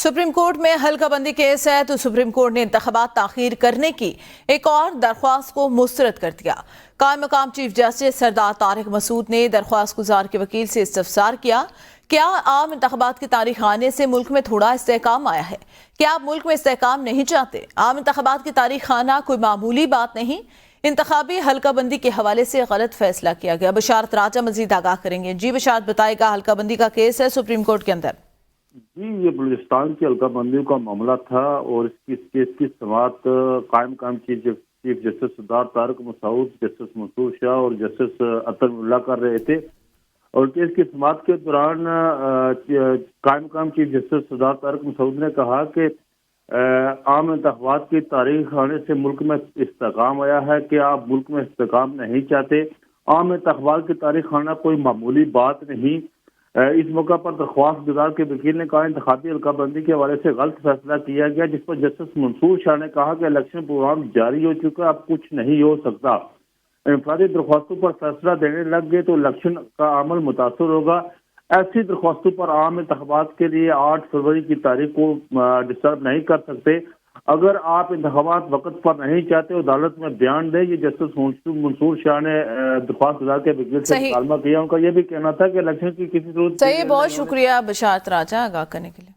Supreme court में हल्का बंदी केस है तो सुप्रीम कोर्ट ने इंतखाबात ताखीर करने की एक और दरख्वास्त को मुस्तरद कर दिया। कायम मकाम चीफ जस्टिस सरदार तारिक मसूद ने दरख्वास्त गुजार के वकील से इस्तफसार किया, क्या आम इंतखाबात की तारीख आने से मुल्क में थोड़ा इस्तेहकाम आया है? क्या आप मुल्क में इस्तेहकाम नहीं चाहते? आम इंतखाबात की तारीख आना कोई मामूली बात नहीं। इंतखाबी हल्का बंदी के हवाले से गलत फैसला किया गया। बशारत राजा मजीद आगाह करेंगे। जी बशारत, बताएगा। हल्का बंदी का केस है सुप्रीम कोर्ट के अंदर। जी, ये बलूचिस्तान की हल्का बंदियों का मामला था और इस केस की समाअत कायम मकाम चीफ जस्टिस सरदार तारिक मसूद, जस्टिस मंसूर शाह और जस्टिस अतर मुल्ला कर रहे थे। और केस की समाअत के दौरान कायम मकाम चीफ जस्टिस सरदार तारिक मसूद ने कहा कि आम इंतखाबात की तारीख आने से मुल्क में इस्तेहकाम आया है कि आप मुल्क में इस्तेहकाम नहीं चाहते। आम इंतखाबात की तारीख आना कोई मामूली बात नहीं। इस मौका पर दरख्वास्त गुजार के वकील ने कहा इंतखाबी हल्का बंदी के हवाले से गलत फैसला किया गया, जिस पर जस्टिस मंसूर शाह ने कहा कि इलेक्शन प्रोग्राम जारी हो चुका, अब कुछ नहीं हो सकता। इंफरादी दरख्वास्तों पर फैसला देने लग गए तो इलेक्शन का अमल मुतासर होगा। ऐसी दरख्वास्तों पर आम इंतखाबात के लिए 8 फरवरी की तारीख को डिस्टर्ब नहीं कर सकते। अगर आप इंतखाबात वक्त पर नहीं चाहते अदालत में बयान दें। ये जस्टिस मंसूर शाह ने दरख्वास्त गुजार के वकील से मुकालमा किया। उनका ये भी कहना था कि इलेक्शन की किसी जरूरत सही, बहुत शुक्रिया बशारत राजा आगाह करने के लिए।